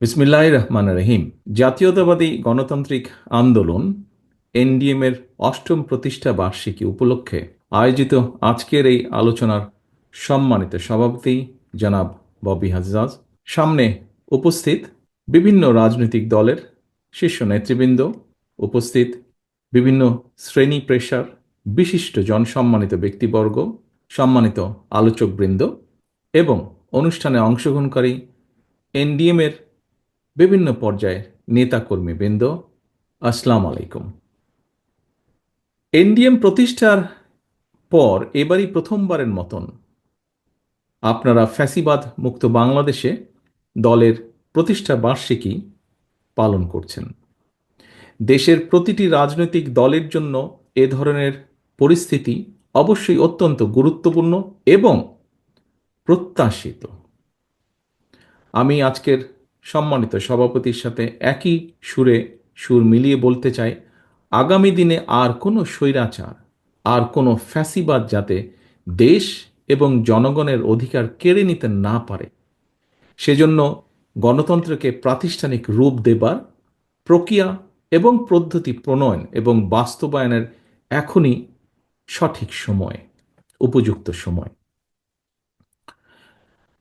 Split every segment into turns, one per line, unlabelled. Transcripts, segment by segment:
বিসমিল্লাহির রহমানির রহিম। জাতীয়তাবাদী গণতান্ত্রিক আন্দোলন এনডিএম এর অষ্টম প্রতিষ্ঠা বার্ষিকী উপলক্ষে আয়োজিত আজকের এই আলোচনার সম্মানিত সভাপতি জনাব ববি হাজ্জাজ, সামনে উপস্থিত বিভিন্ন রাজনৈতিক দলের শীর্ষ নেতৃবৃন্দ, উপস্থিত বিভিন্ন শ্রেণী পেশার বিশিষ্ট জনসম্মানিত ব্যক্তিবর্গ, সম্মানিত আলোচকবৃন্দ এবং অনুষ্ঠানে অংশগ্রহণকারী এনডিএম এর বিভিন্ন পর্যায়ের নেতাকর্মীবৃন্দ, আসসালামু আলাইকুম। এনডিএম প্রতিষ্ঠার পর এবারই প্রথমবারের মতন আপনারা ফ্যাসিবাদ মুক্ত বাংলাদেশে দলের প্রতিষ্ঠা বার্ষিকী পালন করছেন। দেশের প্রতিটি রাজনৈতিক দলের জন্য এ ধরনের পরিস্থিতি অবশ্যই অত্যন্ত গুরুত্বপূর্ণ এবং প্রত্যাশিত। আমি আজকের সম্মানিত সভাপতির সাথে একই সুর মিলিয়ে বলতে চাই, আগামী দিনে আর কোনো স্বৈরাচার, আর কোনো ফ্যাসিবাদ যাতে দেশ এবং জনগণের অধিকার কেড়ে নিতে না পারে, সেজন্য গণতন্ত্রকে প্রাতিষ্ঠানিক রূপ দেবার প্রক্রিয়া এবং পদ্ধতি প্রণয়ন এবং বাস্তবায়নের এখনই সঠিক সময়, উপযুক্ত সময়।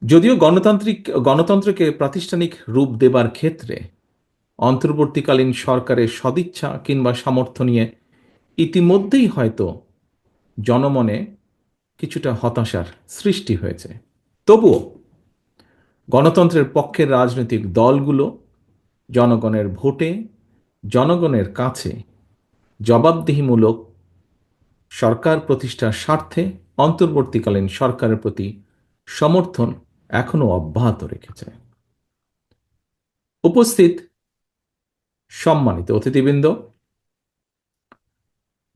যদিও গণতন্ত্রকে প্রাতিষ্ঠানিক রূপ দেবার ক্ষেত্রে অন্তর্বর্তীকালীন সরকারের সদিচ্ছা কিংবা সামর্থ্য নিয়ে ইতিমধ্যেই হয়তো জনমনে কিছুটা হতাশার সৃষ্টি হয়েছে, তবুও গণতন্ত্রের পক্ষের রাজনৈতিক দলগুলো জনগণের ভোটে, জনগণের কাছে জবাবদিহিমূলক সরকার প্রতিষ্ঠার স্বার্থে অন্তর্বর্তীকালীন সরকারের প্রতি সমর্থন এখনো অব্যাহত রেখেছে। উপস্থিত সম্মানিত অতিথিবৃন্দ,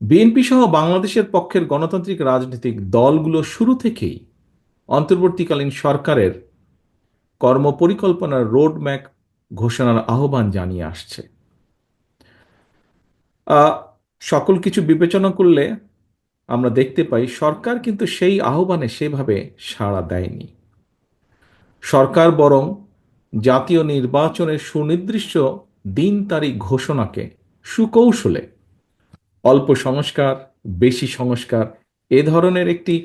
বিএনপি সহ বাংলাদেশের পক্ষের গণতান্ত্রিক রাজনৈতিক দলগুলো শুরু থেকেই অন্তর্বর্তীকালীন সরকারের কর্মপরিকল্পনার রোডম্যাপ ঘোষণার আহ্বান জানিয়ে আসছে। সকল কিছু বিবেচনা করলে আমরা দেখতে পাই সরকার কিন্তু সেই আহ্বানে সেভাবে সাড়া দেয়নি। সরকার বরং জাতীয় নির্বাচনের সুনির্দিষ্ট দিন তারিখ ঘোষণাকে সুকৌশলে অল্প সংস্কার, বেশি সংস্কার এ ধরনের একটি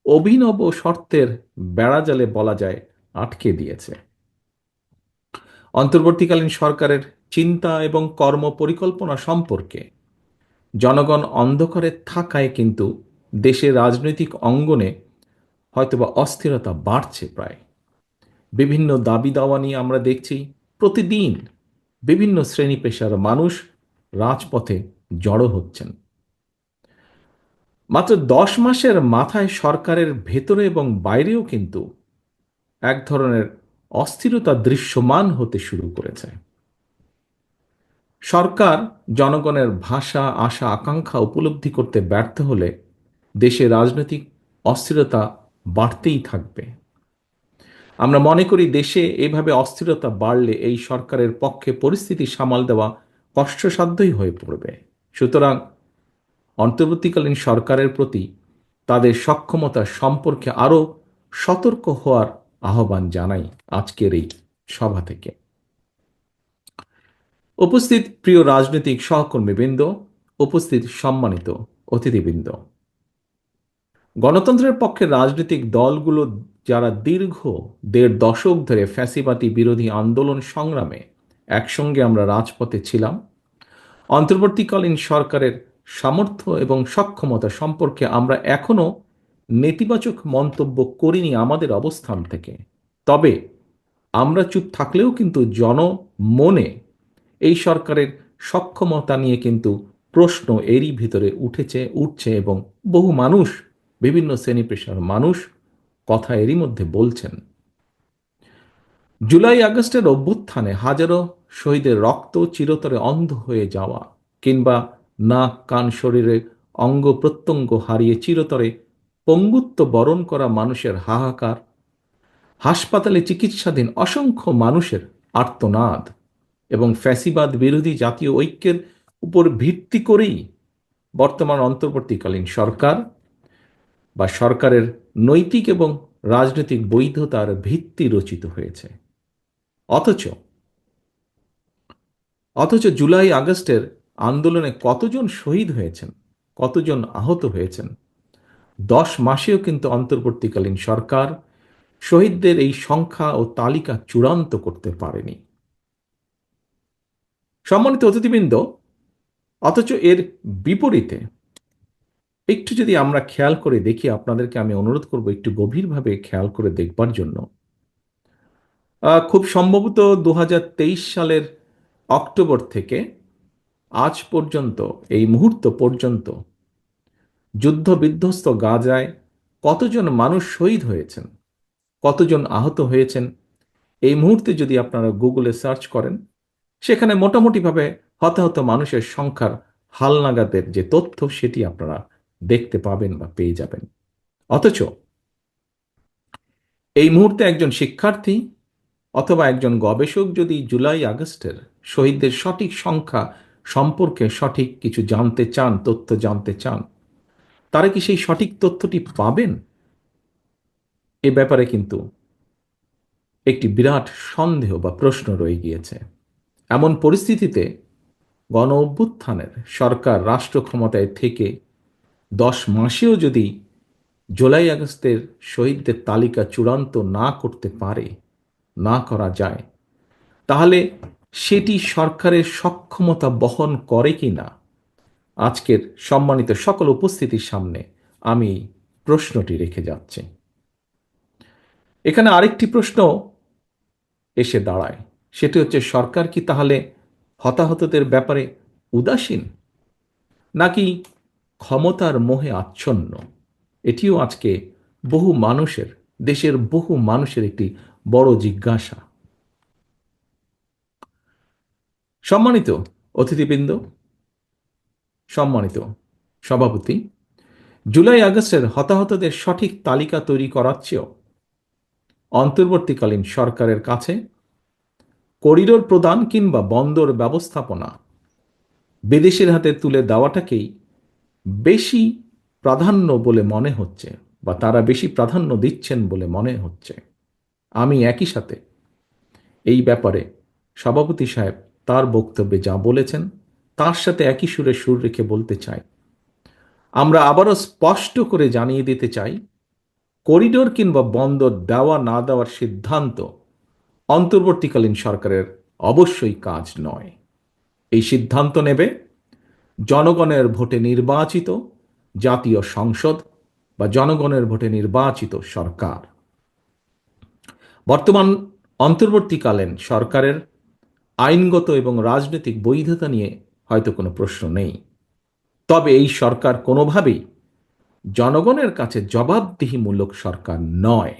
অভিনব শর্তের বেড়াজালে বলা যায় আটকে দিয়েছে। অন্তর্বর্তীকালীন সরকারের চিন্তা এবং কর্ম পরিকল্পনা সম্পর্কে জনগণ অন্ধকারে থাকায় কিন্তু দেশের রাজনৈতিক অঙ্গনে হয়তোবা অস্থিরতা বাড়ছে। প্রায় বিভিন্ন দাবি দাওয়া নিয়ে আমরা দেখছি প্রতিদিন বিভিন্ন শ্রেণী পেশার মানুষ রাজপথে জড়ো হচ্ছেন। মাত্র 10 মাসের মাথায় সরকারের ভেতরে এবং বাইরেও কিন্তু এক ধরনের অস্থিরতা দৃশ্যমান হতে শুরু করেছে। সরকার জনগণের ভাষা, আশা, আকাঙ্ক্ষা উপলব্ধি করতে ব্যর্থ হলে দেশে রাজনৈতিক অস্থিরতা বাড়তেই থাকবে। আমরা মনে করি দেশে এভাবে অস্থিরতা বাড়লে এই সরকারের পক্ষে পরিস্থিতি সামাল দেওয়া কষ্টসাধ্যই হয়ে পড়বে। সুতরাং অন্তর্বর্তীকালীন সরকারের প্রতি তাদের সক্ষমতা সম্পর্কে আরও সতর্ক হওয়ার আহ্বান জানাই আজকের এই সভা থেকে। উপস্থিত প্রিয় রাজনৈতিক সহকর্মীবৃন্দ, উপস্থিত সম্মানিত অতিথিবৃন্দ, গণতন্ত্রের পক্ষে রাজনৈতিক দলগুলো যারা দীর্ঘ 1.5 দশক ধরে ফ্যাসিবাদী বিরোধী আন্দোলন সংগ্রামে একসঙ্গে আমরা রাজপথে ছিলাম, অন্তর্বর্তীকালীন সরকারের সামর্থ্য এবং সক্ষমতা সম্পর্কে আমরা এখনো নেতিবাচক মন্তব্য করিনি আমাদের অবস্থান থেকে। তবে আমরা চুপ থাকলেও কিন্তু জনমনে এই সরকারের সক্ষমতা নিয়ে কিন্তু প্রশ্ন এরই ভিতরে উঠছে এবং বহু মানুষ, বিভিন্ন শ্রেণী পেশার মানুষ কথা এরই মধ্যে বলছেন। জুলাই আগস্টের অভ্যুত্থানে হাজারো শহীদের রক্ত চিরতরে অন্ধ হয়ে যাওয়া কিংবা নাক, কান, শরীরে অঙ্গ প্রত্যঙ্গ হারিয়ে চিরতরে পঙ্গুত্ব বরণ করা মানুষের হাহাকার, হাসপাতালে চিকিৎসাধীন অসংখ্য মানুষের আর্তনাদ এবং ফ্যাসিবাদ বিরোধী জাতীয় ঐক্যের উপর ভিত্তি করেই বর্তমান অন্তর্বর্তীকালীন সরকার বা সরকারের নৈতিক এবং রাজনৈতিক বৈধতার ভিত্তি রচিত হয়েছে। অথচ অথচ জুলাই আগস্টের আন্দোলনে কতজন শহীদ হয়েছেন, কতজন আহত হয়েছেন, 10 মাসেও কিন্তু অন্তর্বর্তীকালীন সরকার শহীদদের এই সংখ্যা ও তালিকা চূড়ান্ত করতে পারেনি। সম্মানিত অতিথিবৃন্দ, অথচ এর বিপরীতে একটু যদি আমরা খেয়াল করে দেখি, আপনাদেরকে আমি অনুরোধ করব একটু গভীরভাবে খেয়াল করে দেখবার জন্য। খুব সম্ভবত 2023 সালের অক্টোবর থেকে আজ পর্যন্ত, এই মুহূর্ত পর্যন্ত যুদ্ধ বিধ্বস্ত গাজায় কতজন মানুষ শহীদ হয়েছেন, কতজন আহত হয়েছেন, এই মুহূর্তে যদি আপনারা গুগলে সার্চ করেন, সেখানে মোটামুটিভাবে হতাহত মানুষের সংখ্যার হালনাগাদের যে তথ্য, সেটি আপনারা দেখতে পাবেন বা পেয়ে যাবেন। অথচ এই মুহূর্তে একজন শিক্ষার্থী অথবা একজন গবেষক যদি জুলাই আগস্টের শহীদদের সঠিক সংখ্যা সম্পর্কে সঠিক কিছু জানতে চান, তথ্য জানতে চান, তারা কি সেই সঠিক তথ্যটি পাবেন? এ ব্যাপারে কিন্তু একটি বিরাট সন্দেহ বা প্রশ্ন রয়ে গিয়েছে। এমন পরিস্থিতিতে গণ অভ্যুত্থানের সরকার রাষ্ট্র ক্ষমতায় থেকে 10 মাসেও যদি জুলাই আগস্টের শহীদদের তালিকা চূড়ান্ত না করতে পারে, না করা যায়, তাহলে সেটি সরকারের সক্ষমতা বহন করে কি না, আজকের সম্মানিত সকল উপস্থিতির সামনে আমি প্রশ্নটি রেখে যাচ্ছি। এখানে আরেকটি প্রশ্ন এসে দাঁড়ায়, সেটি হচ্ছে, সরকার কি তাহলে হতাহতদের ব্যাপারে উদাসীন, নাকি ক্ষমতার মোহে আচ্ছন্ন? এটিও আজকে বহু মানুষের, দেশের বহু মানুষের একটি বড় জিজ্ঞাসা। সম্মানিত অতিথিবৃন্দ, সম্মানিত সভাপতি, জুলাই আগস্টের হতাহতদের সঠিক তালিকা তৈরি করার চেয়েও অন্তর্বর্তীকালীন সরকারের কাছে করিডোর প্রদান কিংবা বন্দর ব্যবস্থাপনা বিদেশের হাতে তুলে দেওয়াটাকেই বেশি প্রাধান্য বলে মনে হচ্ছে, বা তারা বেশি প্রাধান্য দিচ্ছেন বলে মনে হচ্ছে। আমি একই সাথে এই ব্যাপারে সভাপতি সাহেব তার বক্তব্যে যা বলেছেন, তার সাথে একই সুরে সুর রেখে বলতে চাই, আমরা আবারও স্পষ্ট করে জানিয়ে দিতে চাই, করিডোর কিংবা বন্দর দেওয়া না দেওয়ার সিদ্ধান্ত অন্তর্বর্তীকালীন সরকারের অবশ্যই কাজ নয়। এই সিদ্ধান্ত নেবে জনগণের ভোটে নির্বাচিত জাতীয় সংসদ বা জনগণের ভোটে নির্বাচিত সরকার। বর্তমান অন্তর্বর্তীকালীন সরকারের আইনগত এবং রাজনৈতিক বৈধতা নিয়ে হয়তো কোনো প্রশ্ন নেই, তবে এই সরকার কোনোভাবেই জনগণের কাছে জবাবদিহিমূলক সরকার নয়।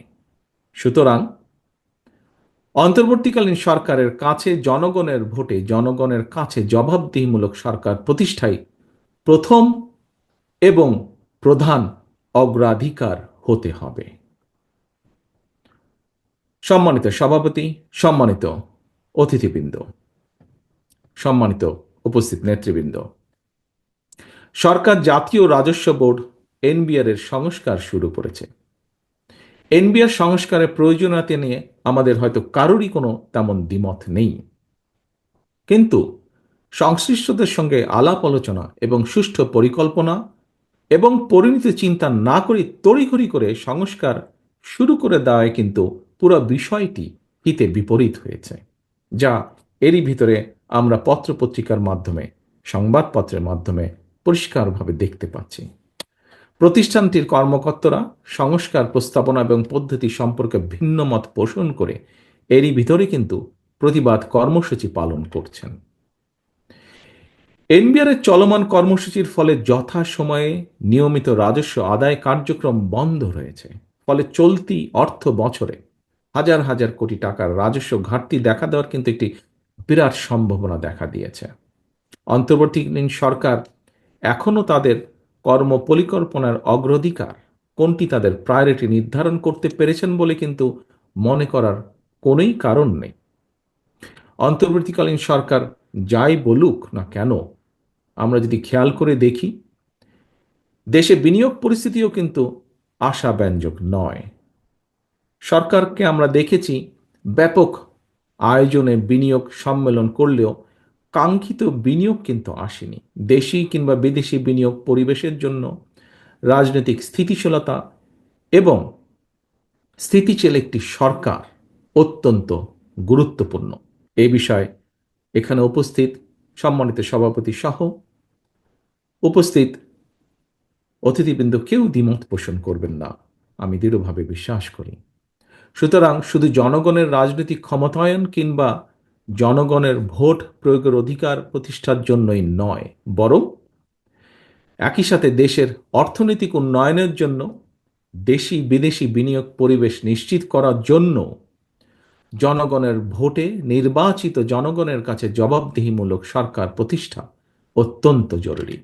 সুতরাং অন্তর্বর্তীকালীন সরকারের কাছে জনগণের ভোটে জনগণের কাছে জবাবদিহিমূলক সরকার প্রতিষ্ঠাই প্রথম এবং প্রধান অগ্রাধিকার হতে হবে। সম্মানিত সভাপতি, সম্মানিত অতিথিবৃন্দ, সম্মানিত উপস্থিত নেতৃবৃন্দ, সরকার জাতীয় রাজস্ব বোর্ড এনবিআর এর সংস্কার শুরু করেছে। এনবিআর সংস্কারের প্রয়োজনীয়তা নিয়ে আমাদের হয়তো কারোরই কোনো তেমন দ্বিমত নেই, কিন্তু সংশ্লিষ্টদের সঙ্গে আলাপ আলোচনা এবং সুষ্ঠু পরিকল্পনা এবং পরিণত চিন্তা না করে তড়িঘড়ি করে সংস্কার শুরু করে দেওয়ায় কিন্তু পুরো বিষয়টি হিতে বিপরীত হয়েছে, যা এরই ভিতরে আমরা পত্রপত্রিকার মাধ্যমে, সংবাদপত্রের মাধ্যমে পরিষ্কারভাবে দেখতে পাচ্ছি। প্রতিষ্ঠানটির কর্মকর্তারা সংস্কার প্রস্তাবনা এবং পদ্ধতি সম্পর্কে ভিন্ন মত পোষণ করে এরই ভিতরে কিন্তু প্রতিবাদ কর্মসূচি পালন করছেন। এনবিআর এর চলমান কর্মসূচির ফলে যথাসময়ে নিয়মিত রাজস্ব আদায় কার্যক্রম বন্ধ রয়েছে। ফলে চলতি অর্থ বছরে হাজার হাজার কোটি টাকার রাজস্ব ঘাটতি দেখা দেওয়ার কিন্তু একটি বিরাট সম্ভাবনা দেখা দিয়েছে। অন্তর্বর্তীকালীন সরকার এখনও তাদের কর্ম পরিকল্পনার অগ্রাধিকার কোনটি, তাদের প্রায়োরিটি নির্ধারণ করতে পেরেছেন বলে কিন্তু মনে করার কোনোই কারণ নেই। অন্তর্বর্তীকালীন সরকার যাই বলুক না কেন, আমরা যদি খেয়াল করে দেখি, দেশে বিনিয়োগ পরিস্থিতিও কিন্তু আশাব্যঞ্জক নয়। সরকারকে আমরা দেখেছি ব্যাপক আয়োজনে বিনিয়োগ সম্মেলন করলেও কাঙ্ক্ষিত বিনিয়োগ কিন্তু আসেনি। দেশি কিংবা বিদেশি বিনিয়োগ পরিবেশের জন্য রাজনৈতিক স্থিতিশীলতা এবং স্থিতিশীল একটি সরকার অত্যন্ত গুরুত্বপূর্ণ। এ বিষয়ে এখানে উপস্থিত সম্মানিত সভাপতি সহ উপস্থিত অতিথিবৃন্দ কেউ দ্বিমত পোষণ করবেন না, আমি দৃঢ়ভাবে বিশ্বাস করি। সুতরাং শুধু জনগণের রাজনৈতিক ক্ষমতায়ন কিংবা জনগণের ভোট প্রয়োগের অধিকার প্রতিষ্ঠার জন্যই নয়, বরং একই সাথে দেশের অর্থনৈতিক উন্নয়নের জন্য দেশি বিদেশি বিনিয়োগ পরিবেশ নিশ্চিত করার জন্য জনগণের ভোটে নির্বাচিত জনগণের কাছে জবাবদিহিমূলক সরকার প্রতিষ্ঠা অত্যন্ত জরুরি।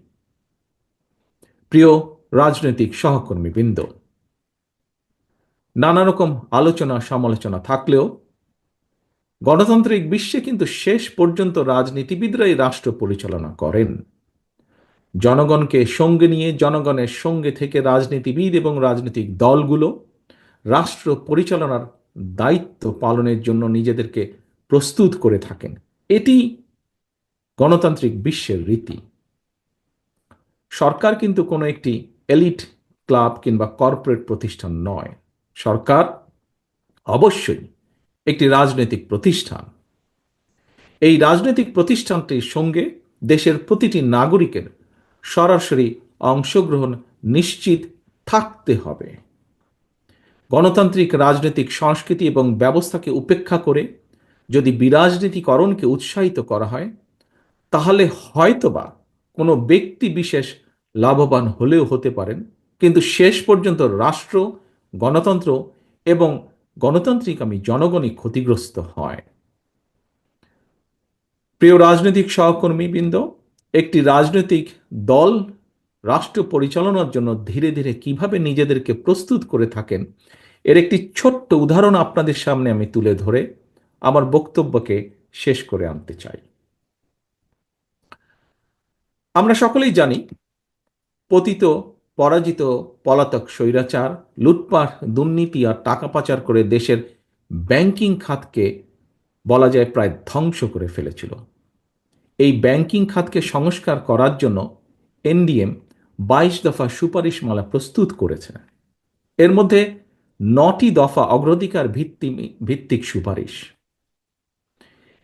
প্রিয় রাজনৈতিক সহকর্মীবৃন্দ, নানা রকম আলোচনা সমালোচনা থাকলেও গণতান্ত্রিক বিশ্বে কিন্তু শেষ পর্যন্ত রাজনীতিবিদরাই রাষ্ট্র পরিচালনা করেন। জনগণকে সঙ্গে নিয়ে, জনগণের সঙ্গে থেকে রাজনীতিবিদ এবং রাজনৈতিক দলগুলো রাষ্ট্র পরিচালনার দায়িত্ব পালনের জন্য নিজেদেরকে প্রস্তুত করে থাকেন। এটি গণতান্ত্রিক বিশ্বের রীতি। সরকার কিন্তু কোনো একটি এলিট ক্লাব কিংবা কর্পোরেট প্রতিষ্ঠান নয়। সরকার অবশ্যই একটি রাজনৈতিক প্রতিষ্ঠান। এই রাজনৈতিক প্রতিষ্ঠানটির সঙ্গে দেশের প্রতিটি নাগরিকের সরাসরি অংশগ্রহণ নিশ্চিত থাকতে হবে। গণতান্ত্রিক রাজনৈতিক সংস্কৃতি এবং ব্যবস্থাকে উপেক্ষা করে যদি বিরাজনীতিকরণকে উৎসাহিত করা হয়, তাহলে হয়তোবা কোনো ব্যক্তি বিশেষ লাভবান হলেও হতে পারেন, কিন্তু শেষ পর্যন্ত রাষ্ট্র, গণতন্ত্র এবং গণতান্ত্রিকামী জনগণই ক্ষতিগ্রস্ত হয়। প্রিয় রাজনৈতিক সহকর্মীবৃন্দ, একটি রাজনৈতিক দল রাষ্ট্র পরিচালনার জন্য ধীরে ধীরে কিভাবে নিজেদেরকে প্রস্তুত করে থাকেন, এর একটি ছোট্ট উদাহরণ আপনাদের সামনে আমি তুলে ধরে আমার বক্তব্যকে শেষ করে আনতে চাই। আমরা সকলেই জানি, পতিত, পরাজিত, পলাতক স্বৈরাচার লুটপাট, দুর্নীতি আর টাকা পাচার করে দেশের ব্যাংকিং খাতকে বলা যায় প্রায় ধ্বংস করে ফেলেছিল। এই ব্যাংকিং খাতকে সংস্কার করার জন্য এনডিএম 22 দফা সুপারিশমালা প্রস্তুত করেছে। এর মধ্যে 9টি দফা অগ্রাধিকার ভিত্তিক সুপারিশ।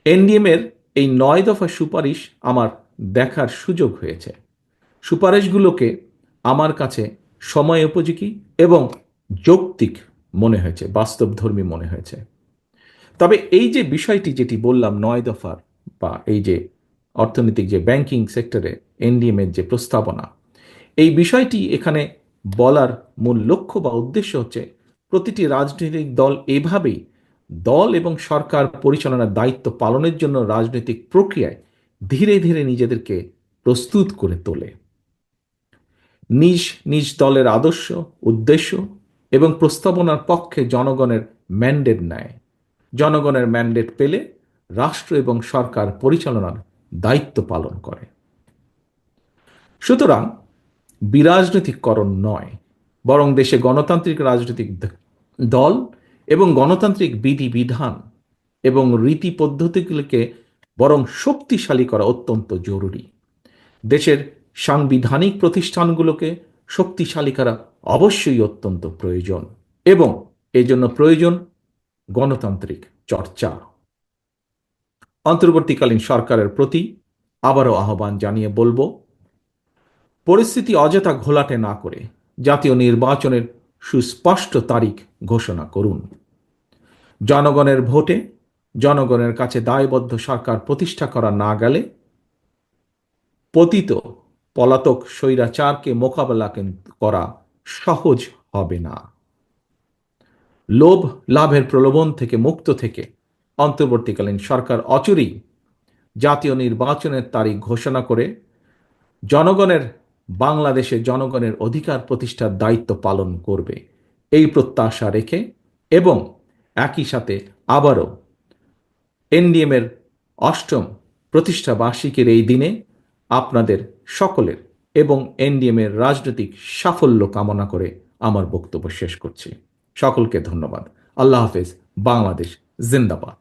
এনডিএম এর এই 9 দফা সুপারিশ আমার দেখার সুযোগ হয়েছে। সুপারিশগুলোকে আমার কাছে সময় উপযোগী এবং যৌক্তিক মনে হয়েছে, বাস্তবধর্মী মনে হয়েছে। তবে এই যে বিষয়টি যেটি বললাম 9 দফার, বা এই যে অর্থনৈতিক যে ব্যাংকিং সেক্টরে এনডিএম এর যে প্রস্তাবনা, এই বিষয়টি এখানে বলার মূল লক্ষ্য বা উদ্দেশ্য হচ্ছে প্রতিটি রাজনৈতিক দল এভাবেই দল এবং সরকার পরিচালনার দায়িত্ব পালনের জন্য রাজনৈতিক প্রক্রিয়ায় ধীরে ধীরে নিজেদেরকে প্রস্তুত করে তোলে। নিজ নিজ দলের আদর্শ, উদ্দেশ্য এবং প্রস্তাবনার পক্ষে জনগণের ম্যান্ডেট নেয়। জনগণের ম্যান্ডেট পেলে রাষ্ট্র এবং সরকার পরিচালনার দায়িত্ব পালন করে। সুতরাং বিরাজনৈতিকরণ নয়, বরং দেশে গণতান্ত্রিক রাজনৈতিক দল এবং গণতান্ত্রিক বিধিবিধান এবং রীতি পদ্ধতিগুলিকে বরং শক্তিশালী করা অত্যন্ত জরুরি। দেশের সাংবিধানিক প্রতিষ্ঠানগুলোকে শক্তিশালী করা অবশ্যই অত্যন্ত প্রয়োজন, এবং এজন্য প্রয়োজন গণতান্ত্রিক চর্চা। অন্তর্বর্তীকালীন সরকারের প্রতি আবারও আহ্বান জানিয়ে বলবো, পরিস্থিতি অযথা ঘোলাটে না করে জাতীয় নির্বাচনের সুস্পষ্ট তারিখ ঘোষণা করুন। জনগণের ভোটে জনগণের কাছে দায়বদ্ধ সরকার প্রতিষ্ঠা করা না গেলে পতিত পলাতক স্বৈরাচারকে মোকাবেলা করা সহজ হবে না। লোভ লাভের প্রলোভন থেকে মুক্ত থেকে অন্তর্বর্তীকালীন সরকার অচিরেই জাতীয় নির্বাচনের তারিখ ঘোষণা করে জনগণের, বাংলাদেশে জনগণের অধিকার প্রতিষ্ঠার দায়িত্ব পালন করবে, এই প্রত্যাশা রেখে এবং একই সাথে আবারও এনডিএম এর 8ম প্রতিষ্ঠা বার্ষিকীর এই দিনে আপনাদের সকলের এবং এনডিএম এর রাজনৈতিক সাফল্য কামনা করে আমার বক্তব্য শেষ করছি। সকলকে ধন্যবাদ। আল্লাহ হাফেজ। বাংলাদেশ জিন্দাবাদ।